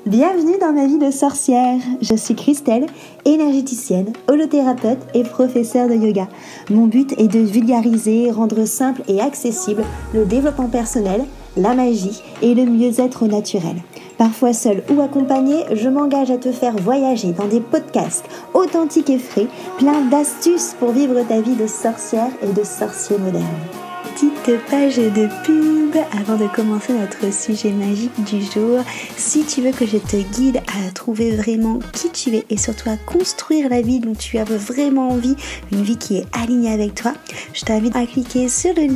Bienvenue dans ma vie de sorcière. Je suis Christelle, énergéticienne, holothérapeute et professeure de yoga. Mon but est de vulgariser, rendre simple et accessible le développement personnel, la magie et le mieux-être naturel. Parfois seule ou accompagnée, je m'engage à te faire voyager dans des podcasts authentiques et frais, plein d'astuces pour vivre ta vie de sorcière et de sorcier moderne. Petite page de pub avant de commencer notre sujet magique du jour. Si tu veux que je te guide à trouver vraiment qui tu es et surtout à construire la vie dont tu as vraiment envie, une vie qui est alignée avec toi, je t'invite à cliquer sur le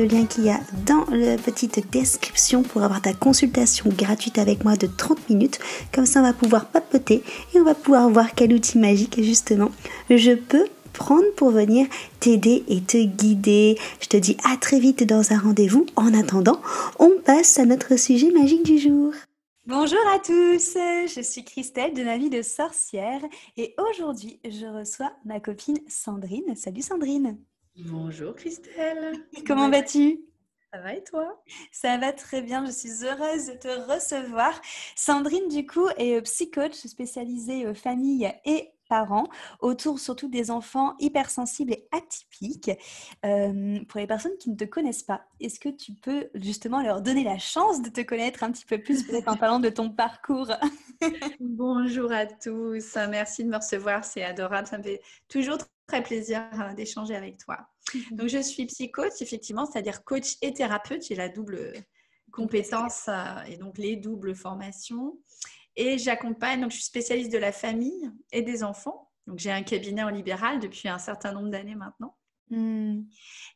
lien qu'il y a dans la petite description pour avoir ta consultation gratuite avec moi de 30 minutes. Comme ça, on va pouvoir papoter et on va pouvoir voir quel outil magique justement je peux prendre pour venir t'aider et te guider. Je te dis à très vite dans un rendez-vous. En attendant, on passe à notre sujet magique du jour. Bonjour à tous, je suis Christelle de ma vie de sorcière et aujourd'hui je reçois ma copine Sandrine. Salut Sandrine. Bonjour Christelle. Comment vas-tu ? Ça va et toi ? Ça va très bien, je suis heureuse de te recevoir. Sandrine du coup est psychoach spécialisée famille et parents, autour surtout des enfants hypersensibles et atypiques. Pour les personnes qui ne te connaissent pas, est-ce que tu peux justement leur donner la chance de te connaître un petit peu plus, peut-être en parlant de ton parcours ? Bonjour à tous, merci de me recevoir, c'est adorable, ça me fait toujours très plaisir d'échanger avec toi. Donc je suis psychoach, effectivement, c'est-à-dire coach et thérapeute, j'ai la double compétence et donc les doubles formations. Et j'accompagne, donc je suis spécialiste de la famille et des enfants. Donc j'ai un cabinet en libéral depuis un certain nombre d'années maintenant.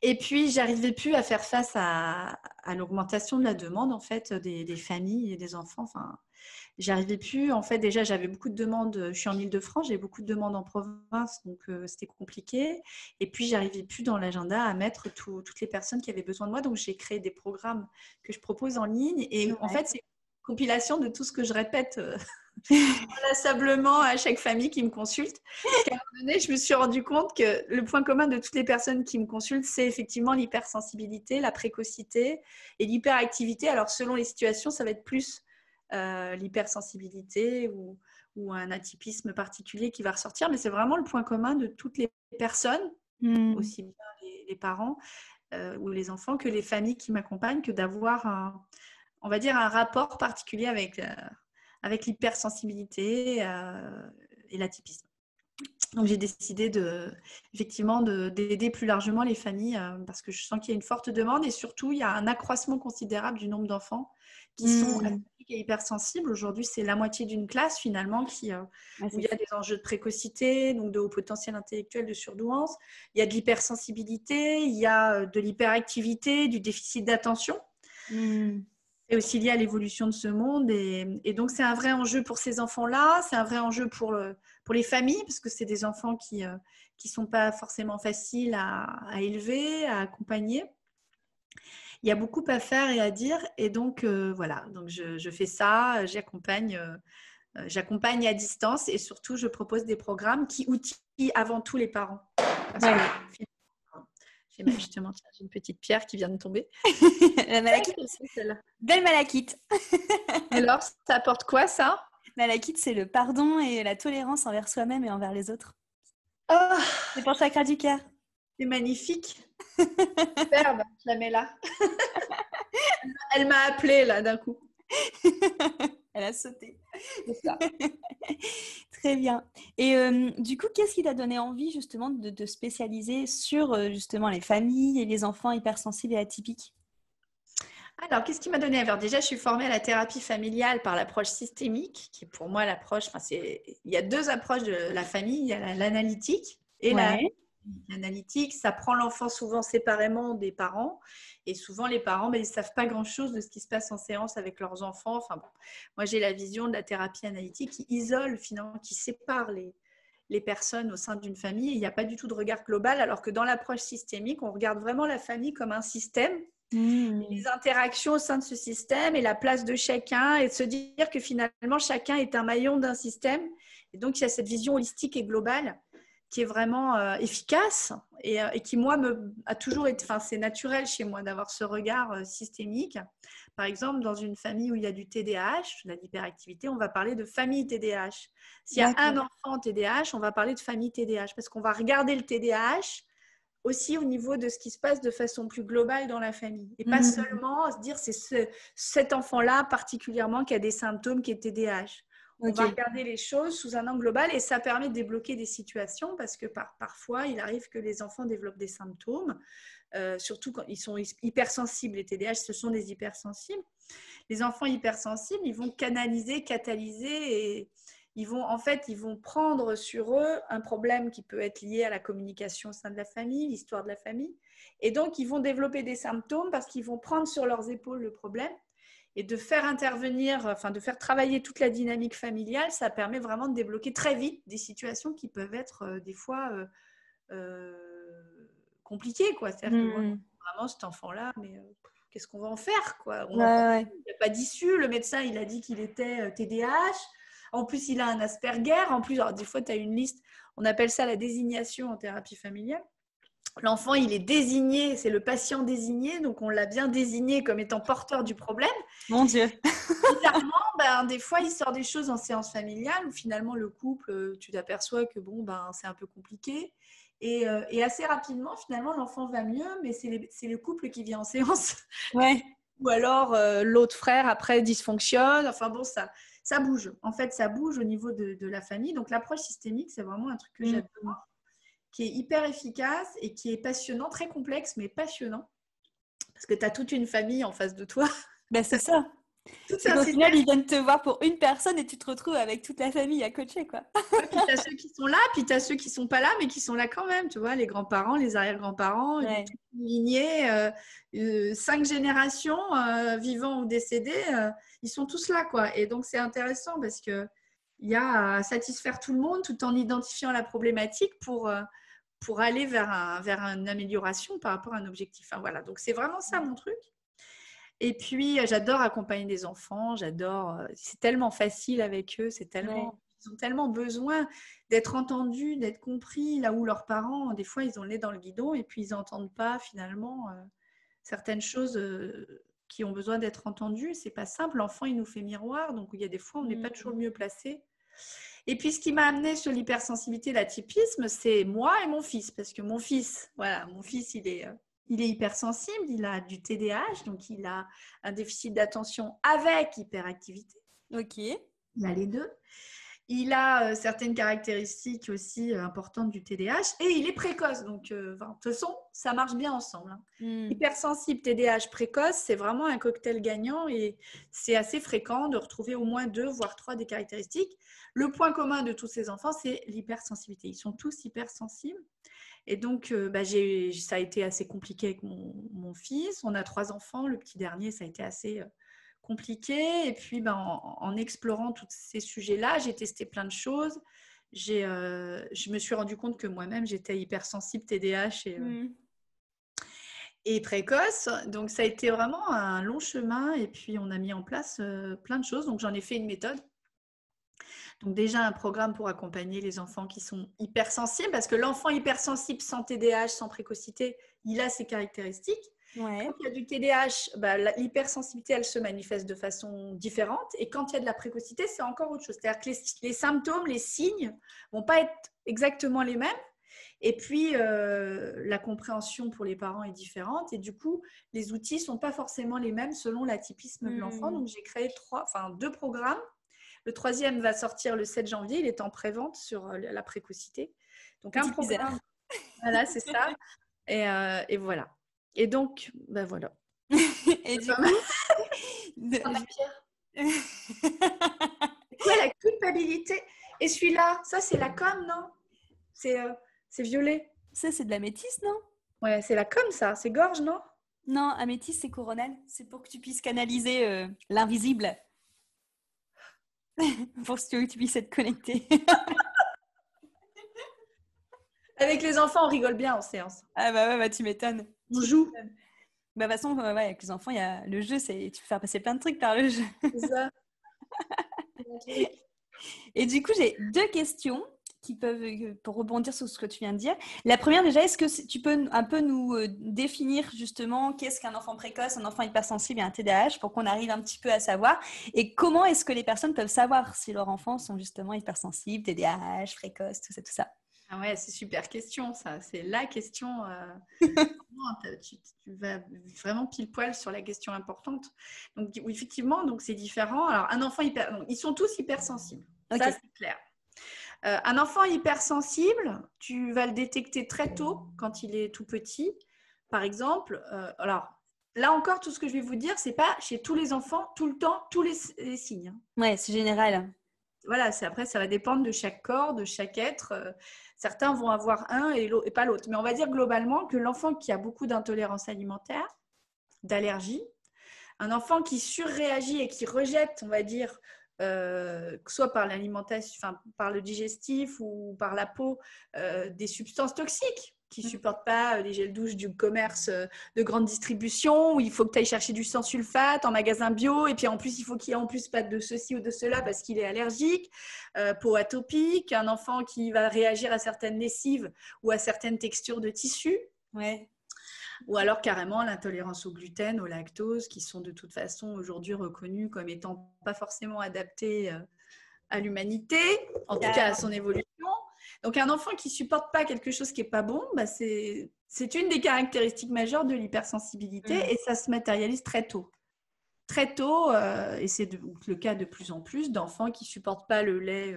Et puis, j'arrivais plus à faire face à l'augmentation de la demande en fait des familles et des enfants. Enfin, j'arrivais plus. En fait, déjà, j'avais beaucoup de demandes. Je suis en Île-de-France, j'ai beaucoup de demandes en province, donc c'était compliqué. Et puis, j'arrivais plus dans l'agenda à mettre toutes les personnes qui avaient besoin de moi. Donc, j'ai créé des programmes que je propose en ligne. Et en fait, c'est une compilation de tout ce que je répète inlassablement à chaque famille qui me consulte. Parce qu'à un moment donné, je me suis rendu compte que le point commun de toutes les personnes qui me consultent, c'est effectivement l'hypersensibilité, la précocité et l'hyperactivité. Alors, selon les situations, ça va être plus l'hypersensibilité ou un atypisme particulier qui va ressortir, mais c'est vraiment le point commun de toutes les personnes, aussi bien les parents ou les enfants que les familles qui m'accompagnent, que d'avoir on va dire un rapport particulier avec l'hypersensibilité et l'atypisme. Donc, j'ai décidé effectivement d'aider plus largement les familles parce que je sens qu'il y a une forte demande et surtout, il y a un accroissement considérable du nombre d'enfants qui sont atypiques et hypersensibles. Aujourd'hui, c'est la moitié d'une classe finalement où il y a des enjeux de précocité, donc de haut potentiel intellectuel, de surdouance. Il y a de l'hypersensibilité, il y a de l'hyperactivité, du déficit d'attention. Et aussi lié à l'évolution de ce monde. Et donc, c'est un vrai enjeu pour ces enfants-là. C'est un vrai enjeu pour les familles, parce que c'est des enfants qui ne sont pas forcément faciles à élever, à accompagner. Il y a beaucoup à faire et à dire. Et donc, voilà. Donc, je fais ça. J'accompagne à distance. Et surtout, je propose des programmes qui outillent avant tout les parents. Parce que justement, j'ai une petite pierre qui vient de tomber. La malachite aussi, celle-là. Belle malachite. Alors, ça apporte quoi, ça ? Malachite, c'est le pardon et la tolérance envers soi-même et envers les autres. Oh, c'est pour chakra du cœur. C'est magnifique. Superbe, je la mets là. Elle m'a appelée là d'un coup. Elle a sauté. C'est ça. Très bien. Et du coup, qu'est-ce qui t'a donné envie justement de te spécialiser sur justement les familles et les enfants hypersensibles et atypiques ? Alors, qu'est-ce qui m'a donné envie ? Alors, déjà, je suis formée à la thérapie familiale par l'approche systémique, qui est pour moi l'approche. Il y a deux approches de la famille. Il y a l'analytique et l'analytique. Ça prend l'enfant souvent séparément des parents. Et souvent, les parents, ils ne savent pas grand-chose de ce qui se passe en séance avec leurs enfants. Enfin, bon, moi, j'ai la vision de la thérapie analytique qui isole, finalement, qui sépare les personnes au sein d'une famille. Il n'y a pas du tout de regard global, alors que dans l'approche systémique, on regarde vraiment la famille comme un système. Les interactions au sein de ce système et la place de chacun et de se dire que finalement chacun est un maillon d'un système et donc il y a cette vision holistique et globale qui est vraiment efficace et qui, moi, a toujours été… Enfin, c'est naturel chez moi d'avoir ce regard systémique. Par exemple, dans une famille où il y a du TDAH, de l'hyperactivité, on va parler de famille TDAH. S'il y a un enfant TDAH, on va parler de famille TDAH parce qu'on va regarder le TDAH aussi au niveau de ce qui se passe de façon plus globale dans la famille. Et pas seulement se dire c'est cet enfant-là particulièrement qui a des symptômes qui est TDAH. On va regarder les choses sous un angle global et ça permet de débloquer des situations parce que parfois, il arrive que les enfants développent des symptômes, surtout quand ils sont hypersensibles. Les TDAH, ce sont des hypersensibles. Les enfants hypersensibles, ils vont canaliser, catalyser et ils vont prendre sur eux un problème qui peut être lié à la communication au sein de la famille, l'histoire de la famille. Et donc, ils vont développer des symptômes parce qu'ils vont prendre sur leurs épaules le problème. Et de faire intervenir, enfin de faire travailler toute la dynamique familiale, ça permet vraiment de débloquer très vite des situations qui peuvent être des fois compliquées, quoi. C'est-à-dire que vraiment cet enfant-là, mais qu'est-ce qu'on va en faire, quoi? Il n'y a pas d'issue. Le médecin, il a dit qu'il était TDAH. En plus, il a un Asperger. En plus, alors, des fois, tu as une liste. On appelle ça la désignation en thérapie familiale. L'enfant, il est désigné, c'est le patient désigné, donc on l'a bien désigné comme étant porteur du problème. Mon Dieu. Finalement, des fois, il sort des choses en séance familiale où finalement le couple, tu t'aperçois que c'est un peu compliqué. Et assez rapidement, finalement, l'enfant va mieux, mais c'est le couple qui vient en séance. Ouais. Ou alors l'autre frère, après, dysfonctionne. Enfin bon, ça bouge. En fait, ça bouge au niveau de la famille. Donc, l'approche systémique, c'est vraiment un truc que j'adore, qui est hyper efficace et qui est passionnant, très complexe, mais passionnant. Parce que tu as toute une famille en face de toi. Ben, c'est ça. C'est qu'au final, ils viennent te voir pour une personne et tu te retrouves avec toute la famille à coacher, quoi. Ouais, puis tu as ceux qui sont là, puis tu as ceux qui ne sont pas là, mais qui sont là quand même. Tu vois, les grands-parents, les arrière-grands-parents, une lignée, 5 générations vivants ou décédés, ils sont tous là, quoi. Et donc, c'est intéressant parce qu'il y a à satisfaire tout le monde tout en identifiant la problématique pour aller vers une amélioration par rapport à un objectif. Enfin, voilà, donc c'est vraiment ça mon truc. Et puis, j'adore accompagner des enfants, c'est tellement facile avec eux, ils ont tellement besoin d'être entendus, d'être compris, là où leurs parents, des fois, ils ont le nez dans le guidon et puis ils n'entendent pas finalement certaines choses qui ont besoin d'être entendues. C'est pas simple, l'enfant, il nous fait miroir, donc il y a des fois, on n'est pas toujours le mieux placé. Et puis, ce qui m'a amené sur l'hypersensibilité et l'atypisme, c'est moi et mon fils. Parce que mon fils, il est hypersensible, il a du TDAH, donc il a un déficit d'attention avec hyperactivité. Ok. Il a les deux. Il a certaines caractéristiques aussi importantes du TDAH et il est précoce. Donc, de toute façon, ça marche bien ensemble. Hein. Hypersensible, TDAH précoce, c'est vraiment un cocktail gagnant et c'est assez fréquent de retrouver au moins 2, voire 3 des caractéristiques. Le point commun de tous ces enfants, c'est l'hypersensibilité. Ils sont tous hypersensibles. Et donc, ça a été assez compliqué avec mon fils. On a 3 enfants. Le petit dernier, ça a été assez compliqué. Et puis, en explorant tous ces sujets-là, j'ai testé plein de choses. Je me suis rendu compte que moi-même, j'étais hypersensible, TDAH et précoce. Donc, ça a été vraiment un long chemin. Et puis, on a mis en place plein de choses. Donc, j'en ai fait une méthode. Donc déjà, un programme pour accompagner les enfants qui sont hypersensibles, parce que l'enfant hypersensible sans TDAH, sans précocité, il a ses caractéristiques. Ouais. Quand il y a du TDAH, l'hypersensibilité, elle se manifeste de façon différente. Et quand il y a de la précocité, c'est encore autre chose. C'est-à-dire que les symptômes, les signes ne vont pas être exactement les mêmes. Et puis, la compréhension pour les parents est différente. Et du coup, les outils ne sont pas forcément les mêmes selon l'atypisme de l'enfant. Donc, j'ai créé 2 programmes. Le 3e va sortir le 7 janvier. Il est en pré-vente sur la précocité. Donc, un programme. Voilà, c'est ça. Et voilà. Et donc, voilà. Et du coup... C'est quoi la culpabilité? Et celui-là, ça, c'est la com, non? C'est violet. Ça, c'est de la métisse, non? Ouais, c'est la com, ça. C'est gorge, non? Non, améthyste, c'est coronal. C'est pour que tu puisses canaliser l'invisible. Pour que tu puisses être connecté. Avec les enfants, on rigole bien en séance. Ah bah tu m'étonnes. On joue. Bah, de toute façon, avec les enfants, il y a le jeu, tu peux faire passer plein de trucs par le jeu. C'est ça. Et du coup, j'ai 2 questions qui peuvent, pour rebondir sur ce que tu viens de dire. La première, déjà, est-ce que tu peux un peu nous définir justement qu'est-ce qu'un enfant précoce, un enfant hypersensible et un TDAH pour qu'on arrive un petit peu à savoir, et comment est-ce que les personnes peuvent savoir si leurs enfants sont justement hypersensibles, TDAH, précoces, tout ça. Ah ouais, c'est super question, ça. C'est la question. Tu vas vraiment pile poil sur la question importante. Donc, effectivement, donc c'est différent. Alors, un enfant ils sont tous hypersensibles. Okay. Ça, c'est clair. Un enfant hypersensible, tu vas le détecter très tôt quand il est tout petit. Par exemple, alors là encore, tout ce que je vais vous dire, c'est pas chez tous les enfants, tout le temps, tous les signes. Ouais, c'est général. Voilà, après, ça va dépendre de chaque corps, de chaque être. Certains vont avoir un et pas l'autre. Mais on va dire globalement que l'enfant qui a beaucoup d'intolérance alimentaire, d'allergie, un enfant qui surréagit et qui rejette, on va dire, soit par l'alimentation, enfin, par le digestif ou par la peau, des substances toxiques, qui ne supportent pas les gels douche du commerce de grande distribution, où il faut que tu ailles chercher du sans sulfate en magasin bio, et puis en plus, il faut qu'il y ait en plus pas de ceci ou de cela parce qu'il est allergique, peau atopique, un enfant qui va réagir à certaines lessives ou à certaines textures de tissu. Ouais. Ou alors carrément l'intolérance au gluten, au lactose, qui sont de toute façon aujourd'hui reconnus comme étant pas forcément adaptés à l'humanité, en tout cas à son évolution. Donc un enfant qui ne supporte pas quelque chose qui n'est pas bon, bah c'est une des caractéristiques majeures de l'hypersensibilité et ça se matérialise très tôt. Très tôt, et c'est le cas de plus en plus d'enfants qui ne supportent pas le lait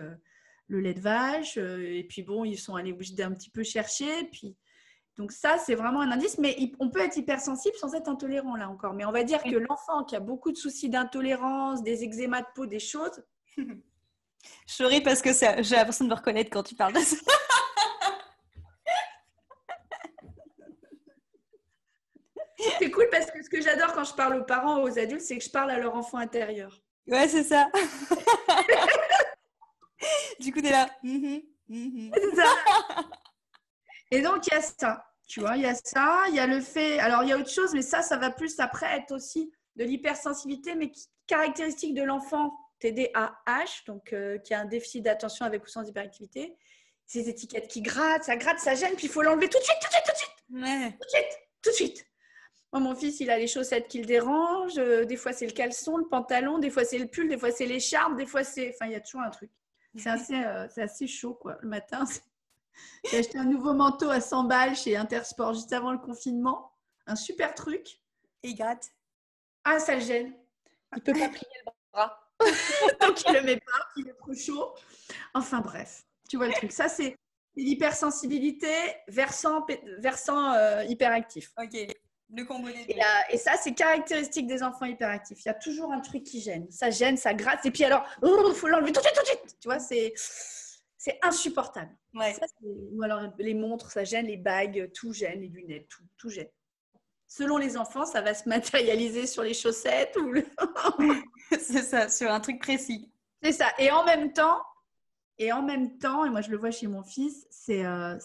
de vache, et puis bon, ils sont allés obligés d'un petit peu chercher, puis donc ça, c'est vraiment un indice, mais on peut être hypersensible sans être intolérant là encore. Mais on va dire que l'enfant qui a beaucoup de soucis d'intolérance, des eczémas de peau, des choses... Je souris parce que j'ai l'impression de me reconnaître quand tu parles de ça. C'est cool parce que ce que j'adore quand je parle aux parents, aux adultes, c'est que je parle à leur enfant intérieur. Ouais, c'est ça. Du coup, t'es là. C'est ça. Et donc, il y a ça, tu vois, il y a ça, il y a le fait... Alors, il y a autre chose, mais ça va plus après être aussi de l'hypersensibilité, mais caractéristique de l'enfant TDAH, donc qui a un déficit d'attention avec ou sans hyperactivité. Ces étiquettes qui grattent, ça gêne, puis il faut l'enlever tout de suite. Ouais. Tout de suite. Moi, mon fils, il a les chaussettes qui le dérangent, des fois c'est le caleçon, le pantalon, des fois c'est le pull, des fois c'est l'écharpe, des fois c'est... Enfin, il y a toujours un truc. C'est assez chaud, quoi, le matin. J'ai acheté un nouveau manteau à 100 balles chez Intersport juste avant le confinement. Un super truc. Et il gratte. Ah, ça le gêne. Il ne peut pas plier le bras. Donc, il ne le met pas. Il est trop chaud. Enfin, bref. Tu vois le truc. Ça, c'est l'hypersensibilité versant hyperactif. Ok. Le combo des deux. Et ça, c'est caractéristique des enfants hyperactifs. Il y a toujours un truc qui gêne. Ça gêne, ça gratte. Et puis alors, il faut l'enlever tout de suite. Tu vois, c'est insupportable. Ouais. Ça, ou alors les montres, ça gêne, les bagues, tout gêne, les lunettes, tout gêne. Selon les enfants, ça va se matérialiser sur les chaussettes ou c'est ça, sur un truc précis. C'est ça. Et en même temps, et moi je le vois chez mon fils, c'est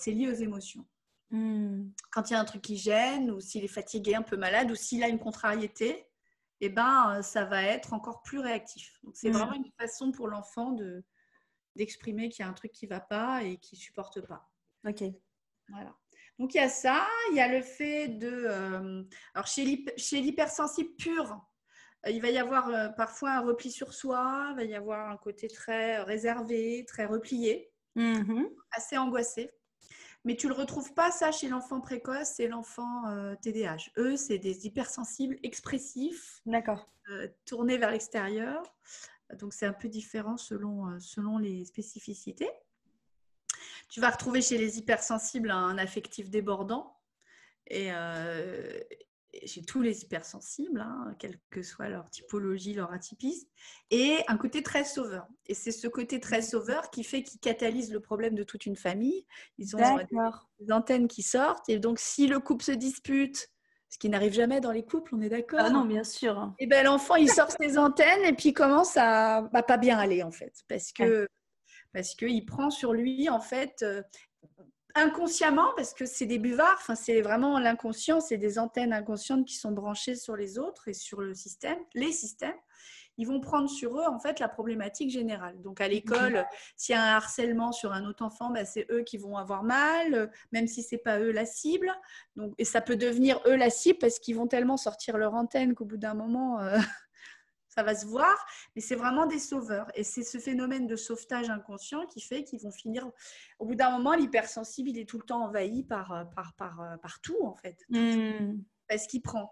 lié aux émotions. Quand il y a un truc qui gêne, ou s'il est fatigué, un peu malade, ou s'il a une contrariété, eh ben, ça va être encore plus réactif. Donc c'est vraiment une façon pour l'enfant d'exprimer qu'il y a un truc qui ne va pas et qu'il ne supporte pas. Ok. Voilà. Donc, il y a ça. Il y a le fait de... alors, chez l'hypersensible pur, il va y avoir parfois un repli sur soi, il va y avoir un côté très réservé, très replié, assez angoissé. Mais tu ne le retrouves pas, ça, chez l'enfant précoce et l'enfant TDAH. Eux, c'est des hypersensibles expressifs, tournés vers l'extérieur. Donc, c'est un peu différent selon les spécificités. Tu vas retrouver chez les hypersensibles un affectif débordant. Et chez tous les hypersensibles, quelle que soit leur typologie, leur atypisme. Et un côté très sauveur. Et c'est ce côté très sauveur qui fait qu'ils catalysent le problème de toute une famille. Ils ont des antennes qui sortent. Et donc, si le couple se dispute, ce qui n'arrive jamais dans les couples, on est d'accord? Ah non, bien sûr. Et ben l'enfant, il sort ses antennes et puis il commence à pas bien aller, en fait. Parce qu'il prend sur lui, en fait, inconsciemment, parce que c'est des buvards, enfin, c'est vraiment l'inconscient, c'est des antennes inconscientes qui sont branchées sur les autres et sur le système, les systèmes. Ils vont prendre sur eux en fait la problématique générale. Donc à l'école, s'il y a un harcèlement sur un autre enfant, bah, c'est eux qui vont avoir mal, même si c'est pas eux la cible. Donc, et ça peut devenir eux la cible parce qu'ils vont tellement sortir leur antenne qu'au bout d'un moment, ça va se voir. Mais c'est vraiment des sauveurs. Et c'est ce phénomène de sauvetage inconscient qui fait qu'ils vont finir. Au bout d'un moment, l'hypersensible, il est tout le temps envahi par tout en fait, parce qu'il prend.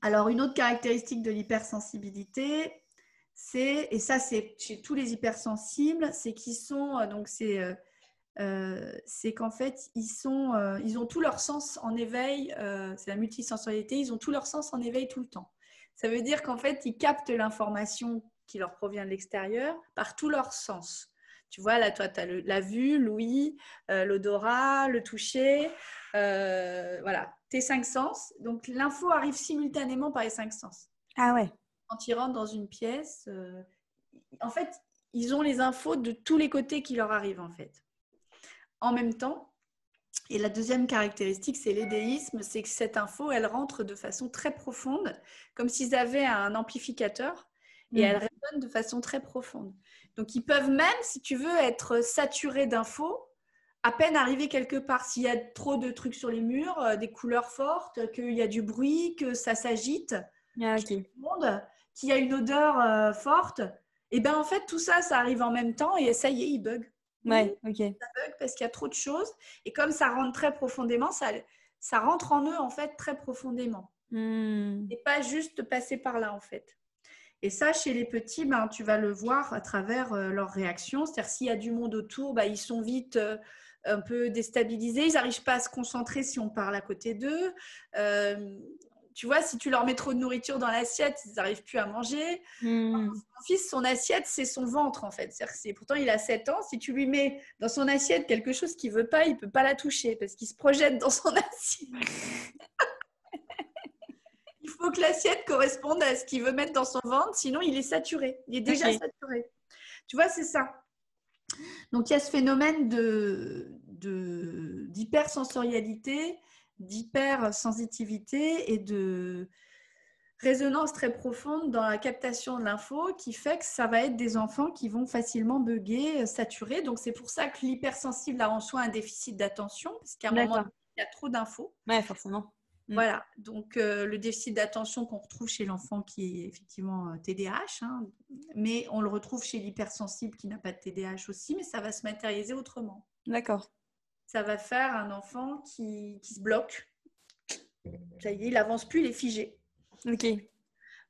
Alors, une autre caractéristique de l'hypersensibilité, et ça c'est chez tous les hypersensibles, c'est qu'ils sont, c'est qu'en fait, ils ont tous leurs sens en éveil, c'est la multisensorialité, ils ont tous leurs sens en éveil tout le temps. Ça veut dire qu'en fait, ils captent l'information qui leur provient de l'extérieur par tous leurs sens. Tu vois, là, toi, tu as la vue, l'ouïe, l'odorat, le toucher, voilà, tes 5 sens. Donc, l'info arrive simultanément par les 5 sens. Ah ouais. Quand ils rentrent dans une pièce, en fait, ils ont les infos de tous les côtés qui leur arrivent, en fait. En même temps, et la deuxième caractéristique, c'est l'édéisme, c'est que cette info, elle rentre de façon très profonde, comme s'ils avaient un amplificateur, et elle résonne de façon très profonde. Donc, ils peuvent même, si tu veux, être saturés d'infos, à peine arriver quelque part. S'il y a trop de trucs sur les murs, des couleurs fortes, qu'il y a du bruit, que ça s'agite, qu'il y a une odeur forte, et bien en fait, tout ça, ça arrive en même temps, et ça y est, ils bug. Ouais, ok. Ça bug parce qu'il y a trop de choses. Et comme ça rentre très profondément, ça rentre en eux, en fait, très profondément. Et pas juste passer par là, en fait. Et ça, chez les petits, ben, tu vas le voir à travers leurs réactions. C'est-à-dire, s'il y a du monde autour, ben, ils sont vite un peu déstabilisés. Ils n'arrivent pas à se concentrer si on parle à côté d'eux. Tu vois, si tu leur mets trop de nourriture dans l'assiette, ils n'arrivent plus à manger. Mon fils, son assiette, c'est son ventre, en fait. Pourtant, il a 7 ans. Si tu lui mets dans son assiette quelque chose qu'il ne veut pas, il ne peut pas la toucher parce qu'il se projette dans son assiette. Il faut que l'assiette corresponde à ce qu'il veut mettre dans son ventre, sinon il est saturé. Il est déjà saturé. Tu vois, c'est ça. Donc, il y a ce phénomène d'hypersensorialité, d'hypersensitivité et de résonance très profonde dans la captation de l'info qui fait que ça va être des enfants qui vont facilement bugger, saturer. Donc, c'est pour ça que l'hypersensible a en soi un déficit d'attention, parce qu'à un moment, il y a trop d'infos. Ouais, forcément. Voilà, donc le déficit d'attention qu'on retrouve chez l'enfant qui est effectivement TDAH, hein, mais on le retrouve chez l'hypersensible qui n'a pas de TDAH aussi, mais ça va se matérialiser autrement. D'accord. Ça va faire un enfant qui se bloque. Ça y est, il n'avance plus, il est figé. Ok.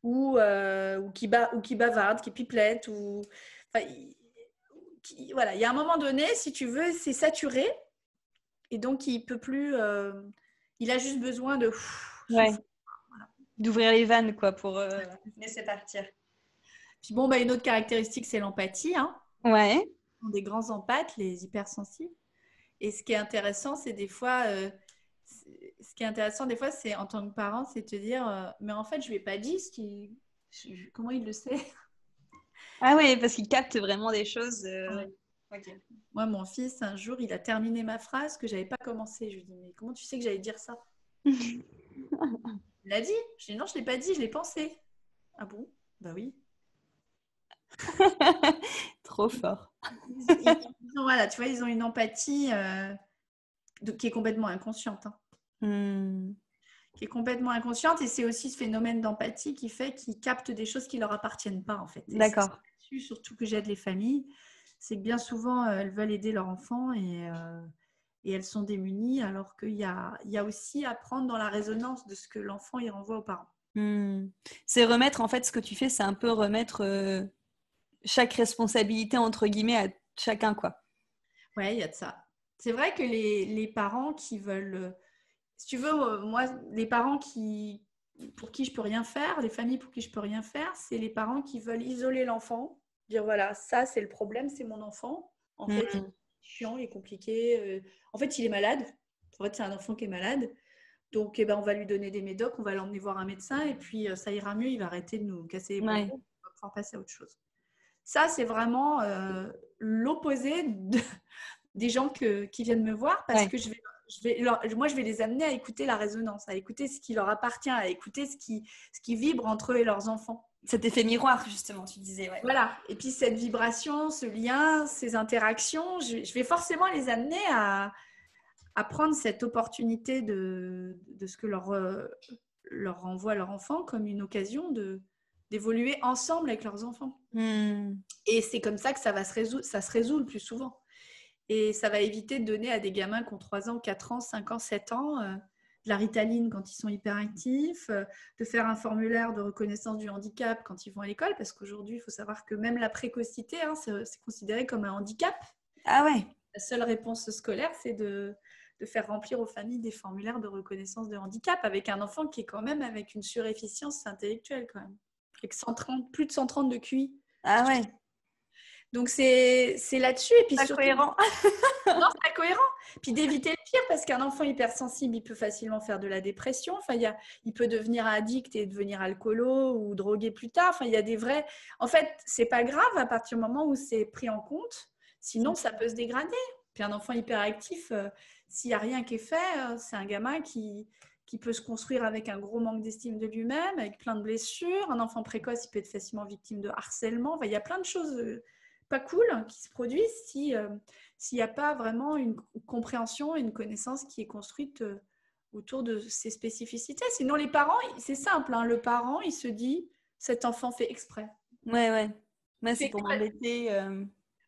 Ou qui bavarde, qui pipelette. Voilà, il y a un moment donné, si tu veux, c'est saturé. Et donc, il ne peut plus... il a juste besoin de... voilà. D'ouvrir les vannes, quoi, pour laisser partir. Puis bon, une autre caractéristique, c'est l'empathie. Hein. Ouais. Ils sont des grands empathes, les hypersensibles. Et ce qui est intéressant, c'est des fois... c'est en tant que parent, c'est de te dire mais en fait, je ne lui ai pas dit comment il le sait. Ah oui, parce qu'il capte vraiment des choses. Ouais. Okay. Moi, mon fils, un jour, il a terminé ma phrase que je n'avais pas commencée. Je lui ai dit, mais comment tu sais que j'allais dire ça? Il l'a dit. Je lui ai dit, non, je ne l'ai pas dit, je l'ai pensé. Ah bon? Bah oui. Trop fort. Voilà, tu vois, ils ont une empathie qui est complètement inconsciente. Hein. Qui est complètement inconsciente. Et c'est aussi ce phénomène d'empathie qui fait qu'ils captent des choses qui ne leur appartiennent pas, en fait. Et d'accord. C'est surtout que j'aide les familles. C'est que bien souvent, elles veulent aider leur enfant et elles sont démunies, alors qu'il y a aussi à prendre dans la résonance de ce que l'enfant y renvoie aux parents. C'est remettre, en fait, ce que tu fais, c'est un peu remettre chaque responsabilité, entre guillemets, à chacun, quoi. Ouais, il y a de ça. C'est vrai que les parents qui veulent... Si tu veux, moi, les parents pour qui je peux rien faire, les familles pour qui je peux rien faire, c'est les parents qui veulent isoler l'enfant. Dire voilà, ça c'est le problème, c'est mon enfant. En fait, il est chiant, il est compliqué. En fait, il est malade. En fait, c'est un enfant qui est malade. Donc, on va lui donner des médocs, on va l'emmener voir un médecin et puis ça ira mieux, il va arrêter de nous casser les bonbons, on va pouvoir passer à autre chose. Ça, c'est vraiment l'opposé des gens qui viennent me voir parce que je vais les amener à écouter la résonance, à écouter ce qui leur appartient, à écouter ce qui vibre entre eux et leurs enfants. Cet effet miroir, justement, tu disais. Ouais. Voilà. Et puis cette vibration, ce lien, ces interactions, je vais forcément les amener à prendre cette opportunité de ce que leur renvoie leur enfant comme une occasion d'évoluer ensemble avec leurs enfants. Et c'est comme ça que ça se résout le plus souvent. Et ça va éviter de donner à des gamins qui ont 3 ans, 4 ans, 5 ans, 7 ans de la Ritaline quand ils sont hyperactifs, de faire un formulaire de reconnaissance du handicap quand ils vont à l'école, parce qu'aujourd'hui, il faut savoir que même la précocité, c'est considéré comme un handicap. Ah ouais. La seule réponse scolaire, c'est de faire remplir aux familles des formulaires de reconnaissance de handicap avec un enfant qui est quand même avec une surefficience intellectuelle quand même, avec plus de 130 de QI. Ah ouais. Donc c'est là-dessus. Et puis c'est surtout, cohérent. Non, c'est pas cohérent. Puis d'éviter le pire, parce qu'un enfant hypersensible, il peut facilement faire de la dépression. Enfin, il peut devenir addict et devenir alcoolo ou drogué plus tard. Enfin, il y a des vrais. En fait, c'est pas grave à partir du moment où c'est pris en compte. Sinon, ça peut se dégrader. Puis un enfant hyperactif, s'il n'y a rien qui est fait, c'est un gamin qui peut se construire avec un gros manque d'estime de lui-même, avec plein de blessures. Un enfant précoce, il peut être facilement victime de harcèlement. Enfin, il y a plein de choses pas cool qui se produisent s'il n'y a pas vraiment une compréhension et une connaissance qui est construite autour de ces spécificités. Sinon, les parents, c'est simple, le parent, il se dit, cet enfant fait exprès. Ouais, c'est pour m'embêter.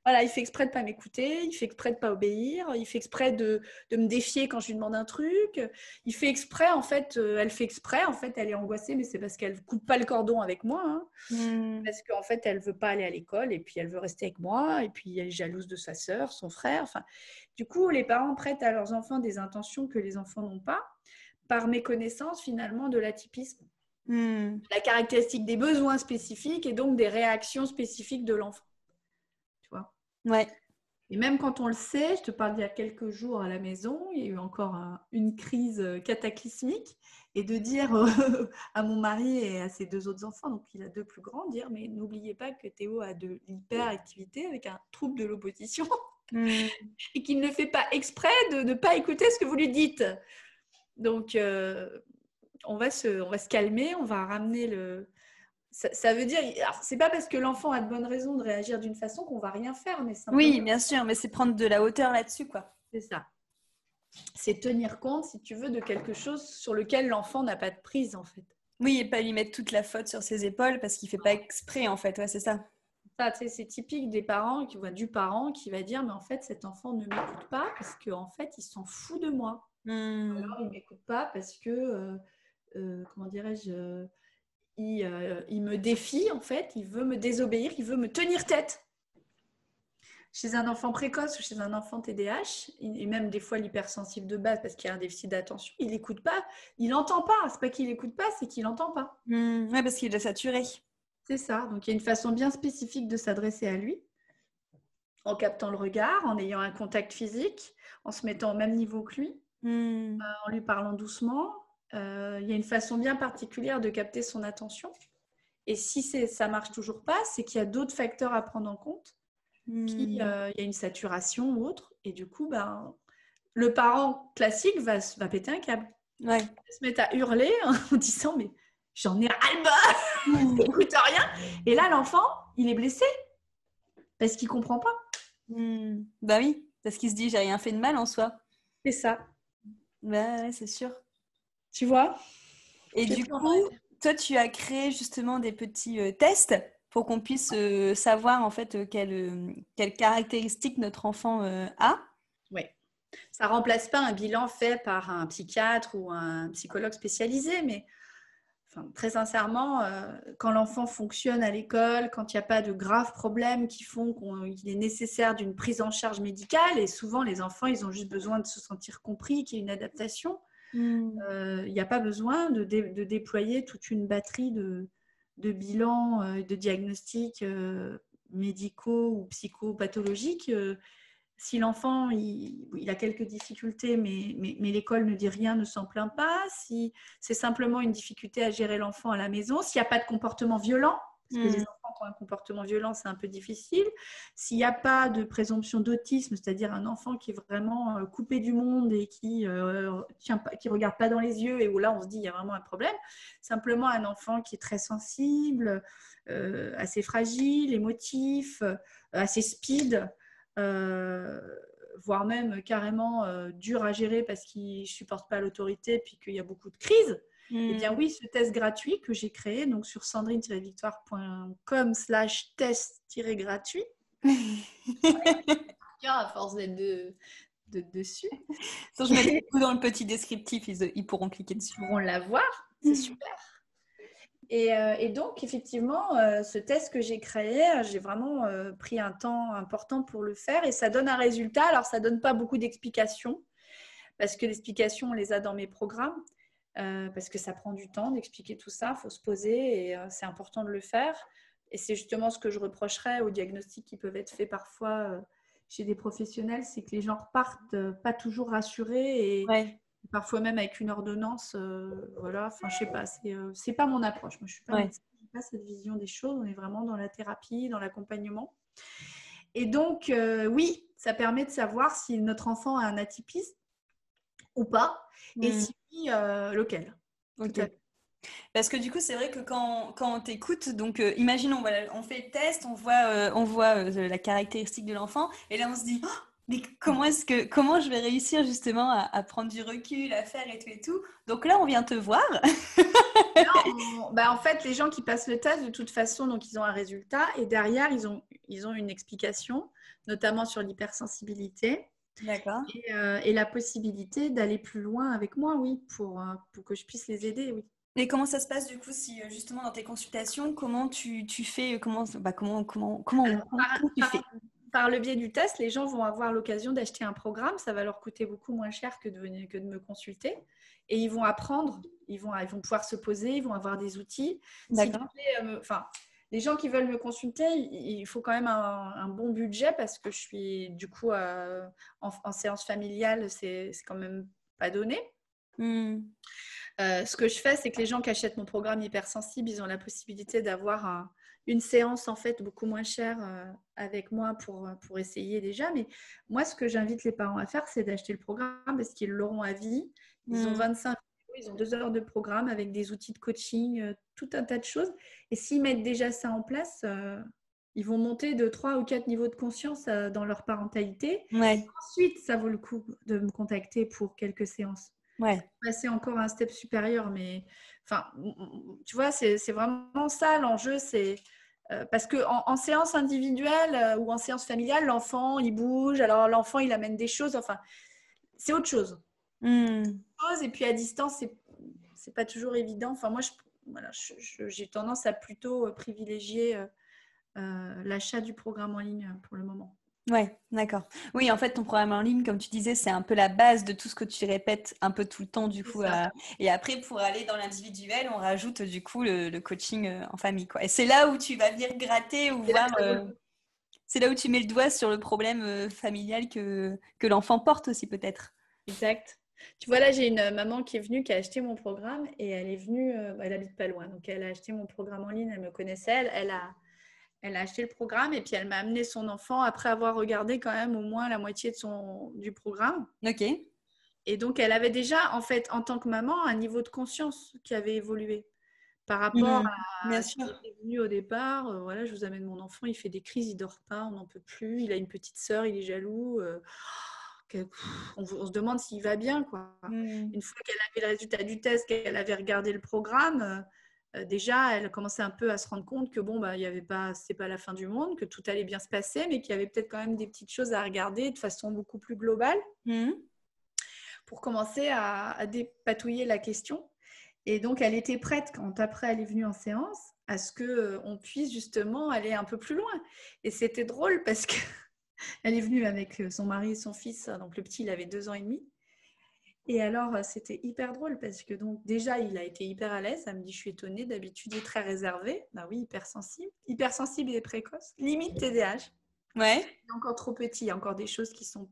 Voilà, il fait exprès de ne pas m'écouter, il fait exprès de ne pas obéir, il fait exprès de me défier quand je lui demande un truc. Il fait exprès, en fait, elle fait exprès, en fait, elle est angoissée, mais c'est parce qu'elle ne coupe pas le cordon avec moi. Parce qu'en fait, elle ne veut pas aller à l'école et puis elle veut rester avec moi et puis elle est jalouse de sa sœur, son frère. Enfin, du coup, les parents prêtent à leurs enfants des intentions que les enfants n'ont pas par méconnaissance, finalement, de l'atypisme. La caractéristique des besoins spécifiques et donc des réactions spécifiques de l'enfant. Tu vois ? Ouais. Et même quand on le sait, je te parle d'il y a quelques jours à la maison, il y a eu encore une crise cataclysmique, et de dire à mon mari et à ses 2 autres enfants, donc il a 2 plus grands, dire mais n'oubliez pas que Théo a de l'hyperactivité avec un trouble de l'opposition et qu'il ne fait pas exprès de ne pas écouter ce que vous lui dites. Donc on va se calmer, on va ramener le... Ça veut dire, c'est pas parce que l'enfant a de bonnes raisons de réagir d'une façon qu'on va rien faire, mais simplement... Oui, bien sûr, mais c'est prendre de la hauteur là-dessus, quoi. C'est ça. C'est tenir compte, si tu veux, de quelque chose sur lequel l'enfant n'a pas de prise, en fait. Oui, et pas lui mettre toute la faute sur ses épaules parce qu'il fait pas exprès, en fait. Ouais, c'est ça. Ça, c'est typique des parents, du parent qui va dire, mais en fait, cet enfant ne m'écoute pas parce qu'en fait, il s'en fout de moi. Alors, il ne m'écoute pas parce que, comment dirais-je... Il me défie, en fait, il veut me désobéir, il veut me tenir tête. Chez un enfant précoce ou chez un enfant TDAH, et même des fois l'hypersensible de base parce qu'il y a un déficit d'attention, il n'écoute pas, il n'entend pas. C'est pas qu'il n'écoute pas, c'est qu'il n'entend pas. Ouais, parce qu'il est déjà saturé. C'est ça. Donc il y a une façon bien spécifique de s'adresser à lui, en captant le regard, en ayant un contact physique, en se mettant au même niveau que lui, en lui parlant doucement. Il y a une façon bien particulière de capter son attention. Et si ça ne marche toujours pas, c'est qu'il y a d'autres facteurs à prendre en compte. Il y a une saturation ou autre. Et du coup, le parent classique va péter un câble. Ouais. Il va se mettre à hurler en disant « mais j'en ai ras-le-bas, il n'écoute rien ». Et là, l'enfant, il est blessé parce qu'il ne comprend pas. Bah oui, parce qu'il se dit « j'ai rien fait de mal en soi ». C'est ça. Bah ouais, c'est sûr. Tu vois ? Et du coup, toi, tu as créé justement des petits tests pour qu'on puisse savoir en fait quelles caractéristiques notre enfant a. Oui. Ça ne remplace pas un bilan fait par un psychiatre ou un psychologue spécialisé, mais très sincèrement, quand l'enfant fonctionne à l'école, quand il n'y a pas de graves problèmes qui font qu'il est nécessaire d'une prise en charge médicale, et souvent les enfants, ils ont juste besoin de se sentir compris, qu'il y ait une adaptation, il n'y a pas besoin de déployer toute une batterie de bilans, de diagnostics médicaux ou psychopathologiques. Si l'enfant il a quelques difficultés, mais l'école ne dit rien, ne s'en plaint pas, si c'est simplement une difficulté à gérer l'enfant à la maison, s'il n'y a pas de comportement violent, parce que les enfants ont un comportement violent, c'est un peu difficile. S'il n'y a pas de présomption d'autisme, c'est-à-dire un enfant qui est vraiment coupé du monde et qui regarde pas dans les yeux et où là, on se dit il y a vraiment un problème. Simplement un enfant qui est très sensible, assez fragile, émotif, assez speed, voire même carrément dur à gérer parce qu'il ne supporte pas l'autorité puis qu'il y a beaucoup de crises. Eh bien oui, ce test gratuit que j'ai créé donc sur sandrine-victoire.com/test-gratuit. À force d'être dessus. Je mets tout dans le petit descriptif, ils pourront cliquer dessus. Ils pourront l'avoir, c'est super. Et donc, effectivement, ce test que j'ai créé, j'ai vraiment pris un temps important pour le faire et ça donne un résultat. Alors, ça ne donne pas beaucoup d'explications parce que l'explication, on les a dans mes programmes. Parce que ça prend du temps d'expliquer tout ça, il faut se poser et c'est important de le faire. Et c'est justement ce que je reprocherais aux diagnostics qui peuvent être faits parfois chez des professionnels, c'est que les gens repartent pas toujours rassurés et parfois même avec une ordonnance. Voilà, enfin, je sais pas, c'est pas mon approche. Moi, je suis pas médecin, je n'ai pas cette vision des choses. On est vraiment dans la thérapie, dans l'accompagnement. Et donc, oui, ça permet de savoir si notre enfant a un atypisme ou pas, et si oui, lequel. Okay. Parce que du coup, c'est vrai que quand on t'écoute, donc imaginons, voilà, on fait le test, on voit la caractéristique de l'enfant, et là on se dit, oh, mais comment je vais réussir justement à prendre du recul, à faire et tout. Donc là, on vient te voir. En fait, les gens qui passent le test, de toute façon, donc ils ont un résultat, et derrière, ils ont une explication, notamment sur l'hypersensibilité. D'accord. Et la possibilité d'aller plus loin avec moi, oui, pour que je puisse les aider, oui. Et comment ça se passe du coup si justement dans tes consultations, comment tu fais, comment tu fais? Par le biais du test, les gens vont avoir l'occasion d'acheter un programme, ça va leur coûter beaucoup moins cher que de me consulter, et ils vont apprendre, ils vont pouvoir se poser, ils vont avoir des outils. Les gens qui veulent me consulter, il faut quand même un bon budget parce que je suis du coup en séance familiale, c'est quand même pas donné. Ce que je fais, c'est que les gens qui achètent mon programme hypersensible, ils ont la possibilité d'avoir une séance en fait beaucoup moins chère avec moi pour essayer déjà. Mais moi, ce que j'invite les parents à faire, c'est d'acheter le programme parce qu'ils l'auront à vie. Ils ont 25 ils ont 2 heures de programme avec des outils de coaching, tout un tas de choses. Et s'ils mettent déjà ça en place, ils vont monter de 3 ou 4 niveaux de conscience dans leur parentalité. Ouais. Ensuite, ça vaut le coup de me contacter pour quelques séances. Passer encore un step supérieur, mais enfin, tu vois, c'est vraiment ça l'enjeu, c'est parce que en séance individuelle ou en séance familiale, l'enfant il bouge, alors l'enfant il amène des choses, enfin, c'est autre chose. Et puis à distance, c'est pas toujours évident. Enfin, moi, j'ai tendance à plutôt privilégier l'achat du programme en ligne pour le moment. Ouais, d'accord. Oui, en fait, ton programme en ligne, comme tu disais, c'est un peu la base de tout ce que tu répètes un peu tout le temps, du coup. Et après, pour aller dans l'individuel, on rajoute du coup le coaching en famille, quoi. Et c'est là où tu vas venir gratter ou voir. C'est là où tu mets le doigt sur le problème familial que l'enfant porte aussi, peut-être. Exact. Tu vois, là, j'ai une maman qui est venue, qui a acheté mon programme et elle est venue, elle habite pas loin, donc elle a acheté mon programme en ligne, elle me connaissait, elle a acheté le programme et puis elle m'a amené son enfant après avoir regardé quand même au moins la moitié du programme. Ok. Et donc, elle avait déjà, en fait, en tant que maman, un niveau de conscience qui avait évolué par rapport à ce qui était venu au départ. Voilà, je vous amène mon enfant, il fait des crises, il dort pas, on n'en peut plus, il a une petite sœur, il est jaloux. On se demande s'il va bien, quoi. Une fois qu'elle avait le résultat du test, qu'elle avait regardé le programme, déjà, elle commençait un peu à se rendre compte que bon, il y avait pas, c'est pas la fin du monde, que tout allait bien se passer, mais qu'il y avait peut-être quand même des petites choses à regarder de façon beaucoup plus globale pour commencer à dépatouiller la question. Et donc, elle était prête, quand après elle est venue en séance, à ce qu'on puisse justement aller un peu plus loin. Et c'était drôle parce que elle est venue avec son mari et son fils, donc le petit, il avait 2 ans et demi. Et alors, c'était hyper drôle parce que donc déjà, il a été hyper à l'aise. Elle me dit, je suis étonnée, d'habitude, il est très réservé. Ben oui, hypersensible et précoce, limite TDAH. Ouais. Il est encore trop petit, il y a encore des choses qui sont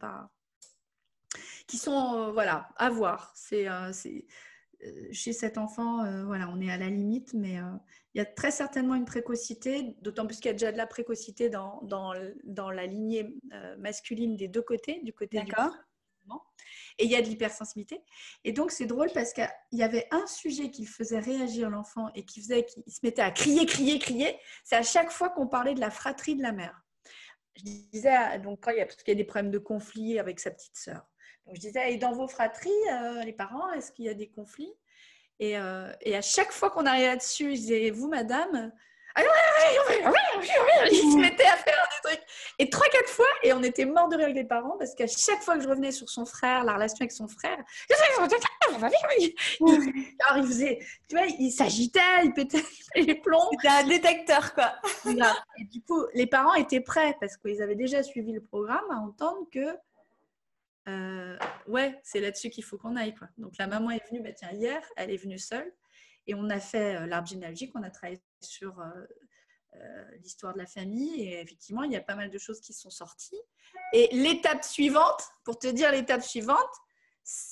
voilà, à voir. chez cet enfant, voilà, on est à la limite, mais il y a très certainement une précocité, d'autant plus qu'il y a déjà de la précocité dans la lignée masculine des deux côtés, du côté du père, et il y a de l'hypersensibilité. Et donc, c'est drôle parce qu'il y avait un sujet qui faisait réagir l'enfant et qui faisait qu'il se mettait à crier. C'est à chaque fois qu'on parlait de la fratrie de la mère. Je disais, donc, parce qu'il y a des problèmes de conflit avec sa petite sœur. Donc, je disais, et dans vos fratries, les parents, est-ce qu'il y a des conflits ? Et à chaque fois qu'on arrivait là-dessus, je disais, vous, madame, il se mettait à faire des trucs. Et 3-4 fois, et on était morts de rire avec les parents, parce qu'à chaque fois que je revenais sur son frère, la relation avec son frère, alors il faisait, tu vois, il s'agitait, il pétait les plombs. C'était un détecteur, quoi. Et du coup, les parents étaient prêts, parce qu'ils avaient déjà suivi le programme, à entendre que ouais, c'est là-dessus qu'il faut qu'on aille, quoi. Donc la maman est venue, tiens, hier, elle est venue seule, et on a fait l'arbre généalogique, on a travaillé sur l'histoire de la famille, et effectivement, il y a pas mal de choses qui sont sorties. Et l'étape suivante, pour te dire l'étape suivante,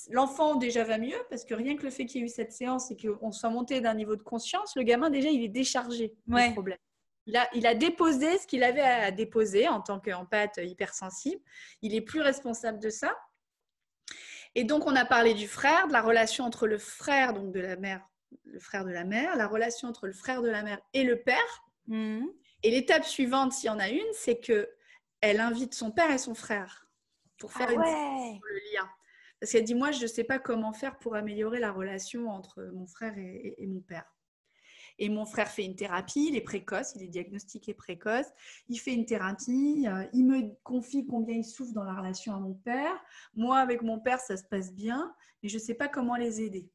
l'enfant déjà va mieux, parce que rien que le fait qu'il y ait eu cette séance et qu'on soit monté d'un niveau de conscience, le gamin déjà, il est déchargé du problème. Il a déposé ce qu'il avait à déposer en tant qu'empathe hypersensible. Il est plus responsable de ça. Et donc, on a parlé du frère, de la relation entre le frère donc de la mère, le frère de la mère, la relation entre le frère de la mère et le père. Et l'étape suivante, s'il y en a une, c'est qu'elle invite son père et son frère pour faire le lien. Parce qu'elle dit, moi, je ne sais pas comment faire pour améliorer la relation entre mon frère et mon père. Et mon frère fait une thérapie, il est précoce, il est diagnostiqué précoce. Il fait une thérapie, il me confie combien il souffre dans la relation à mon père. Moi, avec mon père, ça se passe bien, mais je ne sais pas comment les aider.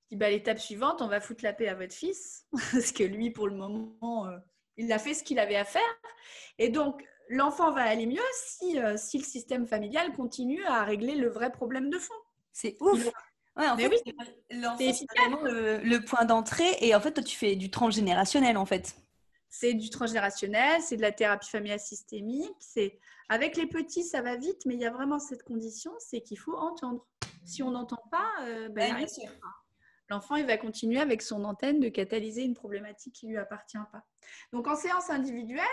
Je dis, l'étape suivante, on va foutre la paix à votre fils, parce que lui, pour le moment, il a fait ce qu'il avait à faire. Et donc, l'enfant va aller mieux si le système familial continue à régler le vrai problème de fond. C'est ouf. Ouais, en fait, l'enfant, c'est vraiment le point d'entrée. Et en fait, toi, tu fais du transgénérationnel, en fait. C'est du transgénérationnel, c'est de la thérapie familiale systémique. Avec les petits, ça va vite, mais il y a vraiment cette condition, c'est qu'il faut entendre. Si on n'entend pas, bien sûr. L'enfant, il va continuer avec son antenne de catalyser une problématique qui ne lui appartient pas. Donc, en séance individuelle,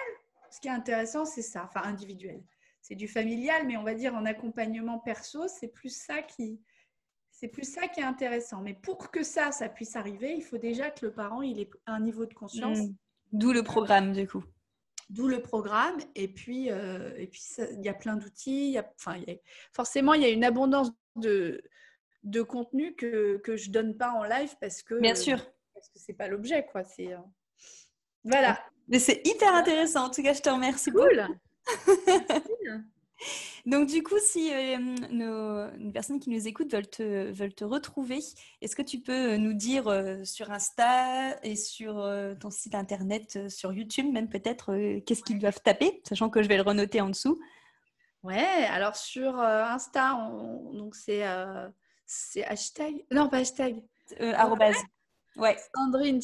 ce qui est intéressant, c'est ça. Enfin, individuel. C'est du familial, mais on va dire en accompagnement perso, c'est plus ça qui est intéressant. Mais pour que ça puisse arriver, il faut déjà que le parent il ait un niveau de conscience. D'où le programme, du coup. D'où le programme. Et puis il y a plein d'outils. Forcément, il y a une abondance de contenu que je ne donne pas en live parce que bien sûr. Parce que ce n'est pas l'objet, quoi. Voilà. Mais c'est hyper intéressant. En tout cas, je te remercie beaucoup. Donc, du coup, si une personne qui nous écoute veulent te retrouver, est-ce que tu peux nous dire sur Insta et sur ton site internet, sur YouTube même peut-être, qu'est-ce qu'ils doivent taper, sachant que je vais le renoter en dessous. Ouais, alors sur Insta, donc c'est hashtag. Non, pas hashtag. Arrobase. Ouais. Sandrine.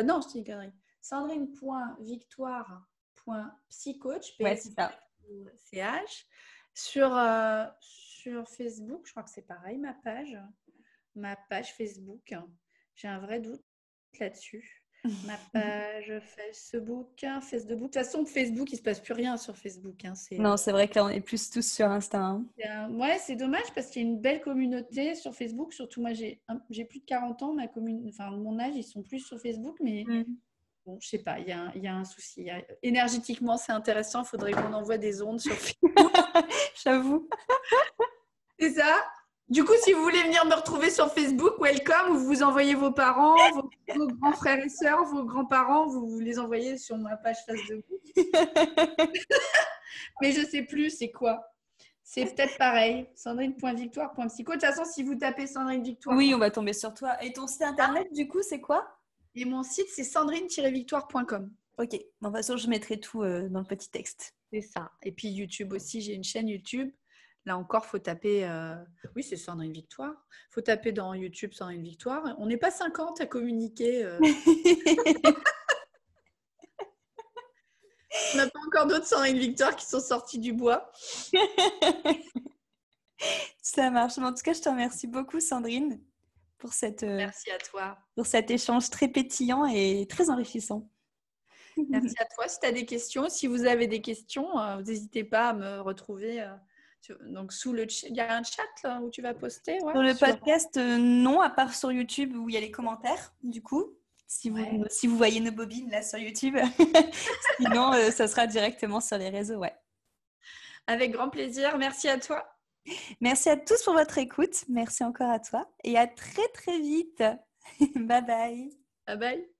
Non, je dis une connerie. Sandrine.victoire.psycoach. Ouais, c'est ça. CH. Sur Facebook, je crois que c'est pareil, ma page Facebook. J'ai un vrai doute là-dessus. Ma page Facebook. De toute façon, Facebook, il ne se passe plus rien sur Facebook. Non, c'est vrai que là, on est plus tous sur Insta. Ouais, c'est dommage parce qu'il y a une belle communauté sur Facebook. Surtout, moi, j'ai plus de 40 ans. Mon âge, ils sont plus sur Facebook, mais... Bon, je sais pas, il y a un souci. Énergétiquement, c'est intéressant. Il faudrait qu'on envoie des ondes sur Facebook. J'avoue. C'est ça. Du coup, si vous voulez venir me retrouver sur Facebook, welcome. Vous envoyez vos parents, vos grands frères et sœurs, vos grands-parents. Vous les envoyez sur ma page Facebook. Mais je sais plus, c'est quoi. C'est peut-être pareil. Sandrine.victoire.psycho. De toute façon, si vous tapez Sandrine Victoire... Oui, on va tomber sur toi. Et ton site internet, du coup, c'est quoi ? Et mon site, c'est sandrine-victoire.com. Ok, de toute façon, je mettrai tout dans le petit texte. C'est ça. Et puis YouTube aussi, j'ai une chaîne YouTube. Là encore, il faut taper... Oui, c'est Sandrine Victoire. Il faut taper dans YouTube Sandrine Victoire. On n'est pas 50 à communiquer. On n'a pas encore d'autres Sandrine Victoire qui sont sortis du bois. Ça marche. Mais en tout cas, je te remercie beaucoup, Sandrine, Merci à toi. Pour cet échange très pétillant et très enrichissant. Merci à toi. Si tu as des questions, si vous avez des questions, n'hésitez pas à me retrouver. Donc, il y a un chat là, où tu vas poster. Sur le podcast, non, à part sur YouTube où il y a les commentaires, du coup. Si vous voyez nos bobines là sur YouTube. Sinon, ça sera directement sur les réseaux, ouais. Avec grand plaisir. Merci à toi. Merci à tous pour votre écoute. Merci encore à toi. Et à très, très vite. Bye bye. Bye bye.